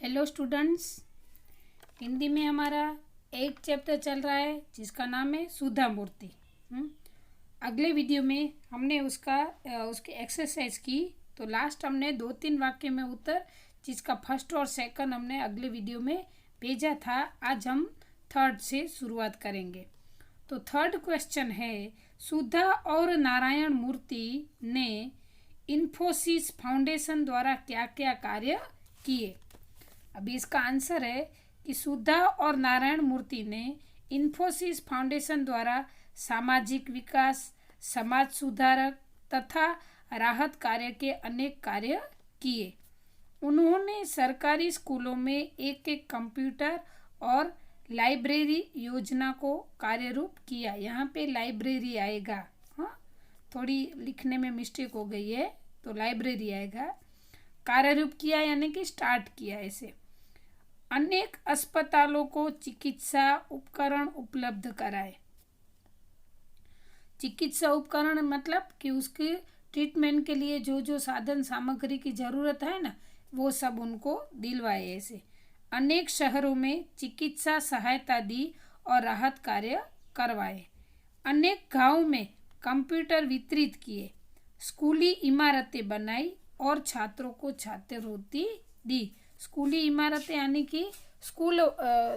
Hello students, Hindi में हमारा एक चैप्टर चल रहा है जिसका नाम है सुधा मूर्ति। अगले वीडियो में हमने उसकी एक्सरसाइज की। तो लास्ट हमने 2-3 वाक्य में उत्तर जिसका फर्स्ट और सेकंड हमने अगले वीडियो में भेजा था। आज हम थर्ड से शुरुआत करेंगे। तो थर्ड क्वेश्चन है, सुधा और नारायण मूर्ति ने इन्फोसिस फाउंडेशन द्वारा क्या क्या कार्य किए। अभी इसका आंसर है कि सुधा और नारायण मूर्ति ने इन्फोसिस फाउंडेशन द्वारा सामाजिक विकास, समाज सुधारक तथा राहत कार्य के अनेक कार्य किए। उन्होंने सरकारी स्कूलों में एक कंप्यूटर और लाइब्रेरी योजना को कार्यरूप किया। यहाँ पे लाइब्रेरी आएगा, हाँ, थोड़ी लिखने में मिस्टेक हो गई है, तो लाइब्रेरी आएगा। कार्यरूप किया यानी कि स्टार्ट किया ऐसे। अनेक अस्पतालों को चिकित्सा उपकरण उपलब्ध कराए। चिकित्सा उपकरण मतलब कि उसके ट्रीटमेंट के लिए जो जो साधन सामग्री की जरूरत है ना, वो सब उनको दिलवाए ऐसे। अनेक शहरों में चिकित्सा सहायता दी और राहत कार्य करवाए। अनेक गांवों में कंप्यूटर वितरित किए। स्कूली इमारतें बनाई और छात्रों को छात्रवृत्ति दी। स्कूली इमारतें यानी कि स्कूल,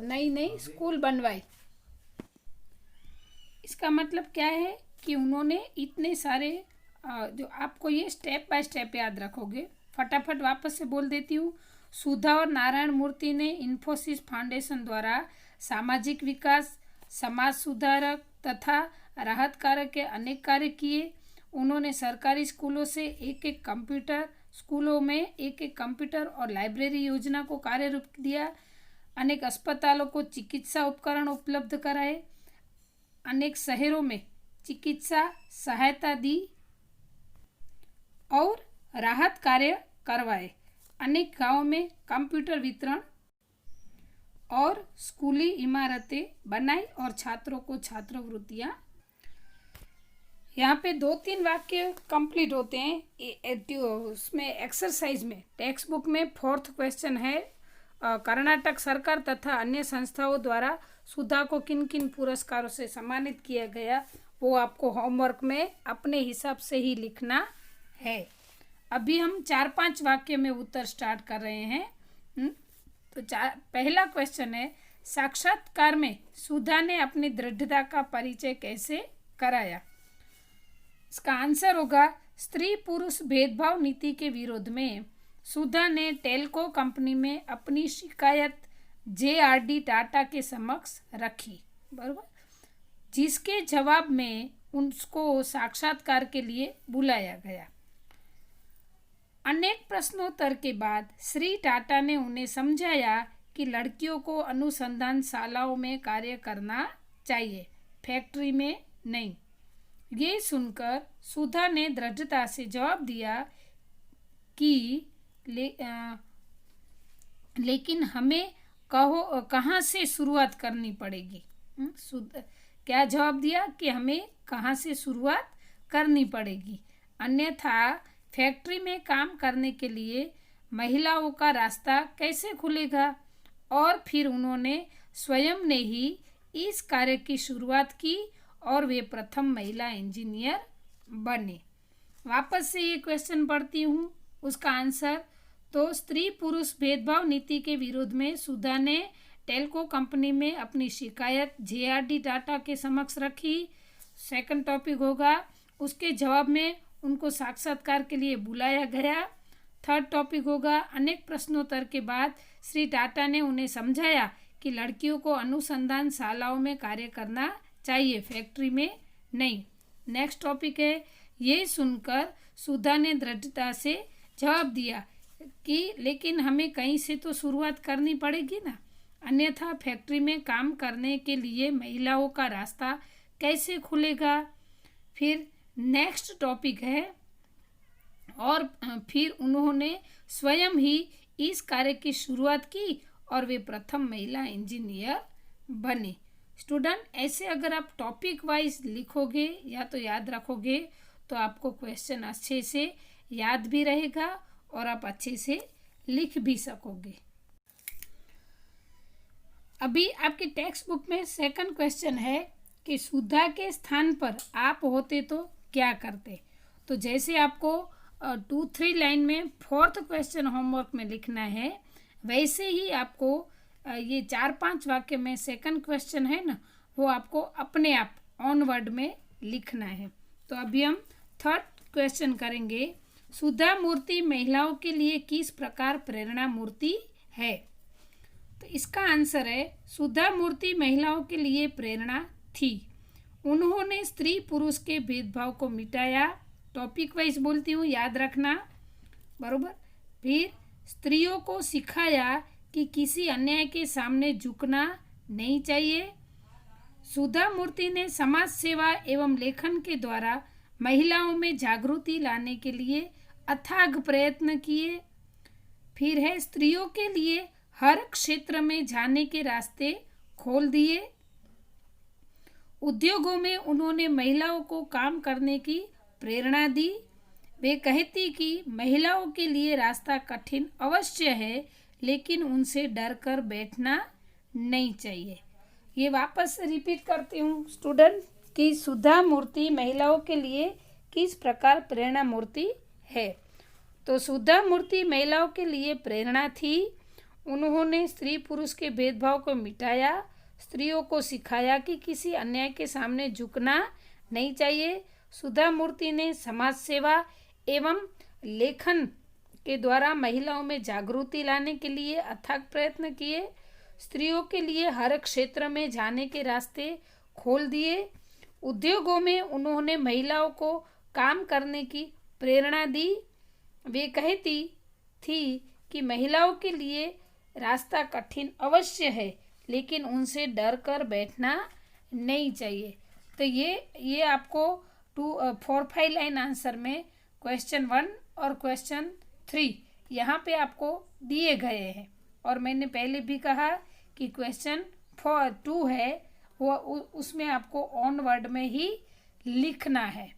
नई स्कूल बनवाई। इसका मतलब क्या है कि उन्होंने इतने सारे, जो आपको ये स्टेप बाय स्टेप याद रखोगे, फटाफट वापस से बोल देती हूँ। सुधा और नारायण मूर्ति ने इन्फोसिस फाउंडेशन द्वारा सामाजिक विकास, समाज सुधारक तथा राहत कार्य के अनेक कार्य किए। उन्होंने सरकारी स्कूलों से एक कंप्यूटर और लाइब्रेरी योजना को कार्यरूप दिया। अनेक अस्पतालों को चिकित्सा उपकरण उपलब्ध कराए। अनेक शहरों में चिकित्सा सहायता दी और राहत कार्य करवाए। अनेक गांवों में कंप्यूटर वितरण और स्कूली इमारतें बनाई और छात्रों को छात्रवृत्तियां। यहाँ पे 2-3 वाक्य कंप्लीट होते हैं। उसमें एक्सरसाइज में टेक्स्ट बुक में फोर्थ क्वेश्चन है, कर्नाटक सरकार तथा अन्य संस्थाओं द्वारा सुधा को किन किन पुरस्कारों से सम्मानित किया गया, वो आपको होमवर्क में अपने हिसाब से ही लिखना है। अभी हम 4-5 वाक्य में उत्तर स्टार्ट कर रहे हैं। तो पहला क्वेश्चन है, साक्षात्कार में सुधा ने अपनी दृढ़ता का परिचय कैसे कराया। इसका आंसर होगा, स्त्री पुरुष भेदभाव नीति के विरोध में सुधा ने टेल्को कंपनी में अपनी शिकायत JRD टाटा के समक्ष रखी, बराबर, जिसके जवाब में उनको साक्षात्कार के लिए बुलाया गया। अनेक प्रश्नोत्तर के बाद श्री टाटा ने उन्हें समझाया कि लड़कियों को अनुसंधानशालाओं में कार्य करना चाहिए, फैक्ट्री में नहीं। ये सुनकर सुधा ने दृढ़ता से जवाब दिया कि लेकिन हमें कहाँ से शुरुआत करनी पड़ेगी। क्या जवाब दिया कि हमें कहाँ से शुरुआत करनी पड़ेगी, अन्यथा फैक्ट्री में काम करने के लिए महिलाओं का रास्ता कैसे खुलेगा। और फिर उन्होंने स्वयं ने ही इस कार्य की शुरुआत की और वे प्रथम महिला इंजीनियर बने। वापस से ये क्वेश्चन पढ़ती हूँ, उसका आंसर। तो स्त्री पुरुष भेदभाव नीति के विरोध में सुधा ने टेल्को कंपनी में अपनी शिकायत JRD टाटा के समक्ष रखी। सेकंड टॉपिक होगा, उसके जवाब में उनको साक्षात्कार के लिए बुलाया गया। थर्ड टॉपिक होगा, अनेक प्रश्नोत्तर के बाद श्री टाटा ने उन्हें समझाया कि लड़कियों को अनुसंधानशालाओं में कार्य करना चाहिए, फैक्ट्री में नहीं। नेक्स्ट टॉपिक है, ये सुनकर सुधा ने दृढ़ता से जवाब दिया कि लेकिन हमें कहीं से तो शुरुआत करनी पड़ेगी ना, अन्यथा फैक्ट्री में काम करने के लिए महिलाओं का रास्ता कैसे खुलेगा। फिर नेक्स्ट टॉपिक है, और फिर उन्होंने स्वयं ही इस कार्य की शुरुआत की और वे प्रथम महिला इंजीनियर बने। स्टूडेंट, ऐसे अगर आप टॉपिक वाइज लिखोगे या तो याद रखोगे तो आपको क्वेश्चन अच्छे से याद भी रहेगा और आप अच्छे से लिख भी सकोगे। अभी आपकी टेक्स्ट बुक में सेकंड क्वेश्चन है कि सुधा के स्थान पर आप होते तो क्या करते। तो जैसे आपको 2-3 लाइन में फोर्थ क्वेश्चन होमवर्क में लिखना है, वैसे ही आपको ये 4-5 वाक्य में सेकंड क्वेश्चन है ना, वो आपको अपने आप ऑन वर्ड में लिखना है। तो अभी हम थर्ड क्वेश्चन करेंगे। सुधा मूर्ति महिलाओं के लिए किस प्रकार प्रेरणा मूर्ति है। तो इसका आंसर है सुधा मूर्ति महिलाओं के लिए प्रेरणा थी। उन्होंने स्त्री पुरुष के भेदभाव को मिटाया। टॉपिक वाइज बोलती हूँ, याद रखना, बरोबर। फिर स्त्रियों को सिखाया कि किसी अन्याय के सामने झुकना नहीं चाहिए। सुधा मूर्ति ने समाज सेवा एवं लेखन के द्वारा महिलाओं में जागृति लाने के लिए अथाग प्रयत्न किए। फिर है स्त्रियों के लिए हर क्षेत्र में जाने के रास्ते खोल दिए। उद्योगों में उन्होंने महिलाओं को काम करने की प्रेरणा दी। वे कहती कि महिलाओं के लिए रास्ता कठिन अवश्य है, लेकिन उनसे डर कर बैठना नहीं चाहिए। ये वापस रिपीट करती हूँ स्टूडेंट कि सुधा मूर्ति महिलाओं के लिए किस प्रकार प्रेरणा मूर्ति है। तो सुधा मूर्ति महिलाओं के लिए प्रेरणा थी। उन्होंने स्त्री पुरुष के भेदभाव को मिटाया। स्त्रियों को सिखाया कि किसी अन्याय के सामने झुकना नहीं चाहिए। सुधा मूर्ति ने समाज सेवा एवं लेखन के द्वारा महिलाओं में जागृति लाने के लिए अथक प्रयत्न किए। स्त्रियों के लिए हर क्षेत्र में जाने के रास्ते खोल दिए। उद्योगों में उन्होंने महिलाओं को काम करने की प्रेरणा दी। वे कहती थी कि महिलाओं के लिए रास्ता कठिन अवश्य है, लेकिन उनसे डर कर बैठना नहीं चाहिए। तो ये आपको 4-5 लाइन आंसर में क्वेश्चन 1 और क्वेश्चन 3 यहाँ पे आपको दिए गए हैं। और मैंने पहले भी कहा कि क्वेश्चन 2 है वो उसमें आपको ऑन वर्ड में ही लिखना है।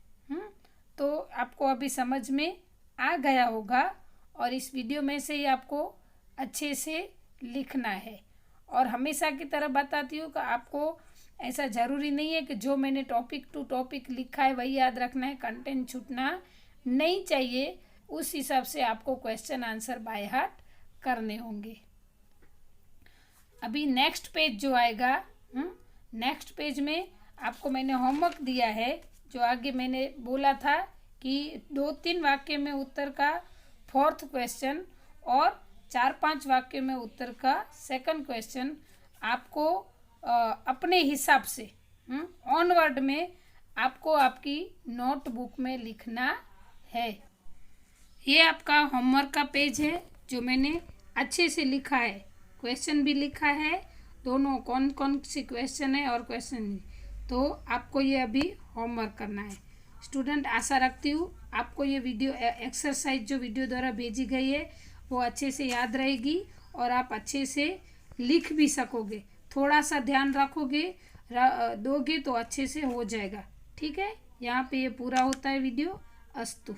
तो आपको अभी समझ में आ गया होगा और इस वीडियो में से ही आपको अच्छे से लिखना है। और हमेशा की तरह बताती हूँ कि आपको ऐसा ज़रूरी नहीं है कि जो मैंने टॉपिक टू टॉपिक लिखा है वही याद रखना है, कंटेंट छूटना नहीं चाहिए। उस हिसाब से आपको क्वेश्चन आंसर बाय हार्ट करने होंगे। अभी नेक्स्ट पेज जो आएगा, नेक्स्ट पेज में आपको मैंने होमवर्क दिया है। जो आगे मैंने बोला था कि 2-3 वाक्य में उत्तर का 4th क्वेश्चन और 4-5 वाक्य में उत्तर का 2nd क्वेश्चन आपको अपने हिसाब से ऑन वर्ड में आपको आपकी नोटबुक में लिखना है। ये आपका होमवर्क का पेज है जो मैंने अच्छे से लिखा है, क्वेश्चन भी लिखा है, दोनों कौन कौन से क्वेश्चन है और क्वेश्चन। तो आपको ये अभी होमवर्क करना है। स्टूडेंट, आशा रखती हूँ आपको ये वीडियो एक्सरसाइज जो वीडियो द्वारा भेजी गई है वो अच्छे से याद रहेगी और आप अच्छे से लिख भी सकोगे। थोड़ा सा ध्यान रखोगे दोगे तो अच्छे से हो जाएगा। ठीक है, यहाँ पे ये पूरा होता है वीडियो। अस्तु।